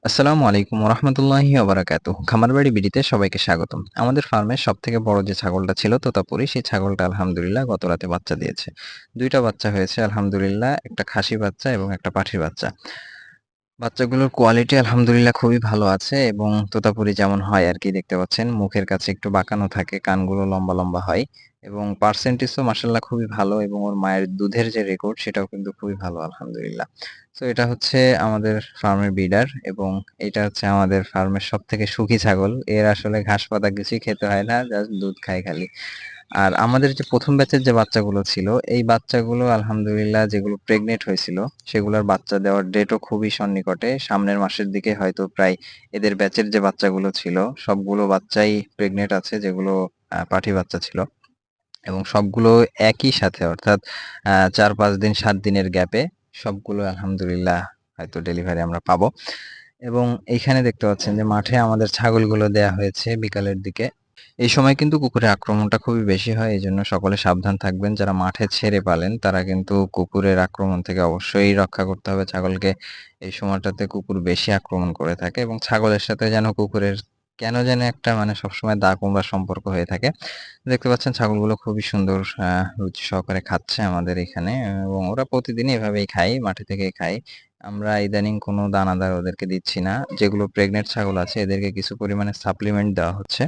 আসসালামু আলাইকুম ওরহমতুল্লাহি ওবারাকাতুহ। খামারবাড়ি বিডিতে সবাইকে স্বাগতম। আমাদের ফার্মের সবথেকে বড় যে ছাগলটা ছিল তোতাপুরি, সেই ছাগলটা আলহামদুলিল্লাহ গত রাতে বাচ্চা দিয়েছে। ২ টা বাচ্চা হয়েছে আলহামদুলিল্লাহ, একটা খাসি বাচ্চা এবং একটা পাঠির বাচ্চা। বাচ্চাগুলোর কোয়ালিটি আলহামদুলিল্লাহ খুবই ভালো আছে এবং তোতাপুরি যেমন হয় আরকি, দেখতে পাচ্ছেন মুখের কাছে একটু বাঁকানো থাকে, কানগুলো লম্বা, লম্বা হয় এবং পার্সেন্টেজও মাশাআল্লাহ খুবই ভালো এবং ওর মায়ের দুধের যে রেকর্ড সেটাও কিন্তু খুবই ভালো আলহামদুলিল্লাহ। সো এটা হচ্ছে আমাদের ফার্মের ব্রিডার এবং এটা হচ্ছে আমাদের ফার্মের সবথেকে সুখী ছাগল। এর আসলে ঘাস পাতা কিছুই খেতে হয় না, জাস্ট দুধ খায় খালি। আর আমাদের যে ১ম ব্যাচের যে বাচ্চাগুলো ছিল, এই বাচ্চাগুলো আলহামদুলিল্লাহ যেগুলো প্রেগনেন্ট হয়েছিল, সেগুলোর বাচ্চা দেওয়ার ডেটও খুবই সন্নিকটে। সামনের মাসের দিকে হয়তো প্রায় এদের ব্যাচের যে বাচ্চাগুলো ছিল, সবগুলো বাচ্চাই প্রেগনেন্ট আছে, যেগুলো পাঠি বাচ্চা ছিল এবং সবগুলো একই সাথে, অর্থাৎ ৪-৫ দিন ৭ দিনের গ্যাপে সবগুলো আলহামদুলিল্লাহ হয়তো ডেলিভারি আমরা পাবো। এবং এইখানে দেখতে পাচ্ছেন যে মাঠে আমাদের ছাগলগুলো দেয়া হয়েছে বিকালের দিকে। এই সময় কিন্তু কুকুরের আক্রমণটা খুবই বেশি হয়। এজন্য সকলে সাবধান থাকবেন। যারা মাঠে ছেড়ে পালেন তারা কিন্তু কুকুরের আক্রমণ থেকে অবশ্যই রক্ষা করতে হবে ছাগলকে। এই সময়টাতে কুকুর বেশি আক্রমণ করে থাকে এবং ছাগলের সাথে যেন কুকুরের কেন জানি একটা মানে সবসময় দা কুমড়ার সম্পর্ক হয়ে থাকে। দেখতে পাচ্ছেন ছাগলগুলো খুবই সুন্দর রুচি সহকারে খাচ্ছে আমাদের এখানে এবং ওরা প্রতিদিনই এভাবেই খায়, মাঠে থেকেই খায়। আমরা ইদানিং কোনো দানাদার ওদেরকে দিচ্ছি না। যেগুলো প্রেগনেন্ট ছাগল আছে এদেরকে কিছু পরিমাণে সাপ্লিমেন্ট দেওয়া হচ্ছে।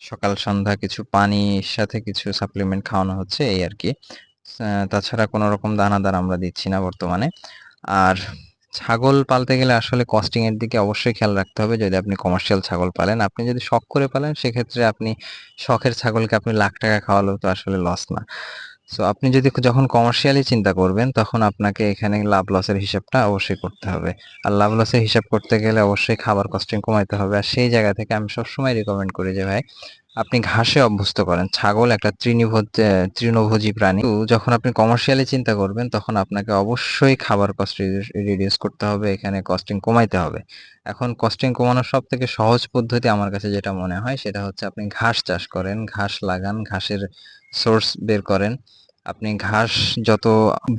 সকাল সন্ধ্যা কিছু পানির সাথে কিছু সাপ্লিমেন্ট খাওয়ানো হচ্ছে এই আরকি। তাছাড়া কোনো রকম দানাদার আমরা দিচ্ছি না বর্তমানে। আর ছাগল পালতে গেলে আসলে কস্টিং এর দিকে অবশ্যই খেয়াল রাখতে হবে যদি আপনি কমার্শিয়াল ছাগল পালেন। আপনি যদি শখ করে পালেন সেক্ষেত্রে আপনি শখের ছাগলকে আপনি লাখ টাকা খাওয়ালেও তো আসলে লস না। সো আপনি যদি যখন কমার্শিয়ালি চিন্তা করবেন তখন আপনাকে এখানে লাভ লসের হিসাবটা অবশ্যই করতে হবে। আর লাভ লসের হিসাব করতে গেলে অবশ্যই খাবার কস্টিং কমাইতে হবে। আর সেই জায়গা থেকে আমি সবসময় রিকমেন্ড করি যে ভাই আপনি ঘাসে অভ্যস্ত করেন। ছাগল একটা তৃণভোজী প্রাণী। তো যখন আপনি কমার্শিয়ালি চিন্তা করবেন তখন আপনাকে অবশ্যই খাবার কস্ট রিডিউস করতে হবে। এখানে কস্টিং কমাইতে হবে। এখন কস্টিং কমানোর সবথেকে সহজ পদ্ধতি আমার কাছে যেটা মনে হয় সেটা হচ্ছে আপনি ঘাস চাষ করেন, ঘাস লাগান, ঘাসের সোর্স বের করেন। আপনি ঘাস যত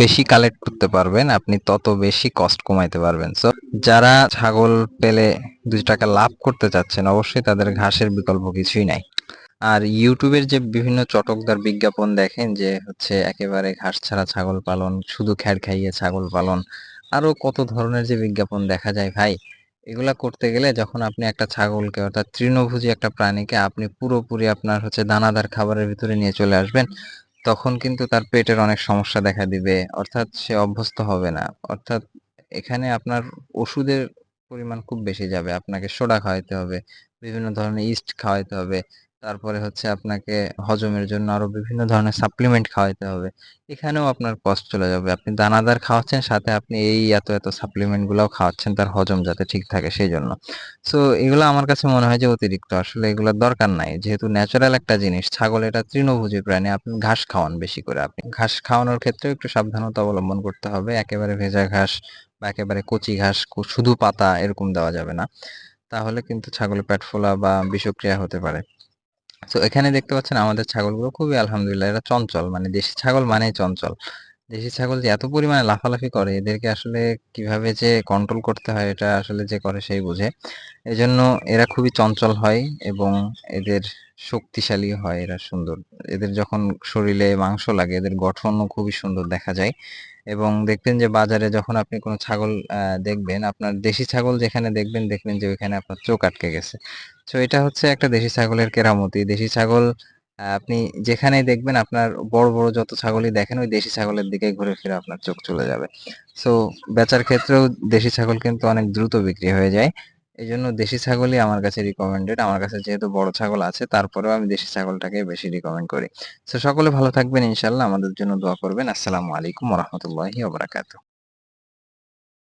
বেশি কালেক্ট করতে পারবেন আপনি তত বেশি কস্ট কমাইতে পারবেন। সো যারা ছাগল পেলে ২ টাকা লাভ করতে চাচ্ছেন অবশ্যই তাদের ঘাসের বিকল্প কিছুই নাই। আর ইউটিউবের যে বিভিন্ন চটকদার বিজ্ঞাপন দেখেন যে হচ্ছে একেবারে ঘাস ছাড়া ছাগল পালন, শুধু খ্যার খাইয়ে ছাগল পালন, আরো কত ধরনের যে বিজ্ঞাপন দেখা যায় ভাই, এগুলা করতে গেলে যখন আপনি একটা ছাগলকে অর্থাৎ তৃণভোজী একটা প্রাণীকে আপনি পুরোপুরি আপনার হচ্ছে দানাদার খাবারের ভিতরে নিয়ে চলে আসবেন, তখন কিন্তু তার পেটের অনেক সমস্যা দেখা দিবে। অর্থাৎ সে অভ্যস্ত হবে না। অর্থাৎ এখানে আপনার ওষুধের পরিমাণ খুব বেশি যাবে। আপনাকে সোডা খাওয়াইতে হবে, বিভিন্ন ধরনের ইস্ট খাওয়াইতে হবে। তারপরে হচ্ছে আপনাকে হজমের জন্য আরো বিভিন্ন ধরনের সাপ্লিমেন্ট খাওয়াইতে হবে। এখানেও আপনার কস্ট চলে যাবে। আপনি দানাদার খাওয়াচ্ছেন, সাথে আপনি এই এত সাপ্লিমেন্ট গুলাও খাওয়াচ্ছেন তার হজম যাতে ঠিক থাকে সেইজন্য। সো এগুলো আমার কাছে মনে হয় যে অতিরিক্ত। আসলে এগুলোর দরকার নাই। যেহেতু ন্যাচারাল একটা জিনিস, ছাগল এটা তৃণভোজী প্রাণী। আপনি ঘাস খাওয়ান বেশি করে। আপনি ঘাস খাওয়ানোর ক্ষেত্রেও একটু সাবধানতা অবলম্বন করতে হবে। একেবারে ভেজা ঘাস বা একেবারে কচি ঘাস, শুধু পাতা এরকম দেওয়া যাবে না। তাহলে কিন্তু ছাগলের পেট ফোলা বা বিষক্রিয়া হতে পারে। তো এখানে দেখতে পাচ্ছেন আমাদের ছাগলগুলো খুবই আলহামদুলিল্লাহ এরা চঞ্চল। মানে দেশি ছাগল মানেই চঞ্চল। দেশি ছাগল যে এত পরিমাণে লাফালাফি করে এদেরকে আসলে কিভাবে যে কন্ট্রোল করতে হয় এটা আসলে যে করে সেই বুঝে। এজন্য এরা খুবই চঞ্চল হয় এবং এদের শক্তিশালী হয়, এরা সুন্দর। এদের যখন শরীরে মাংস লাগে এদের গঠনও খুবই সুন্দর দেখা যায়। এবং দেখবেন যে বাজারে যখন আপনি কোনো ছাগল দেখবেন, আপনার দেশি ছাগল যেখানে দেখবেন দেখবেন যে ওইখানে আপনার চোখ আটকে গেছে। তো এটা হচ্ছে একটা দেশি ছাগলের কেরামতি। দেশি ছাগল আপনি যেখানেই দেখবেন আপনার বড় যত ছাগলই দেখেন ওই দেশি ছাগলের দিকেই ঘুরে ফিরে আপনার চোখ চলে যাবে। সো বেচার ক্ষেত্রেও দেশি ছাগল কিন্তু অনেক দ্রুত বিক্রি হয়ে যায়। এজন্য দেশি ছাগলই আমার কাছে রিকমেন্ডেড। আমার কাছে যেহেতু বড় ছাগল আছে তারপরেও আমি দেশি ছাগলটাকে বেশি রিকমেন্ড করি। সো সকলে ভালো থাকবেন ইনশাআল্লাহ। আমাদের জন্য দোয়া করবেন। আসসালামু আলাইকুম ওয়া রাহমাতুল্লাহি ওয়া বারাকাতুহু।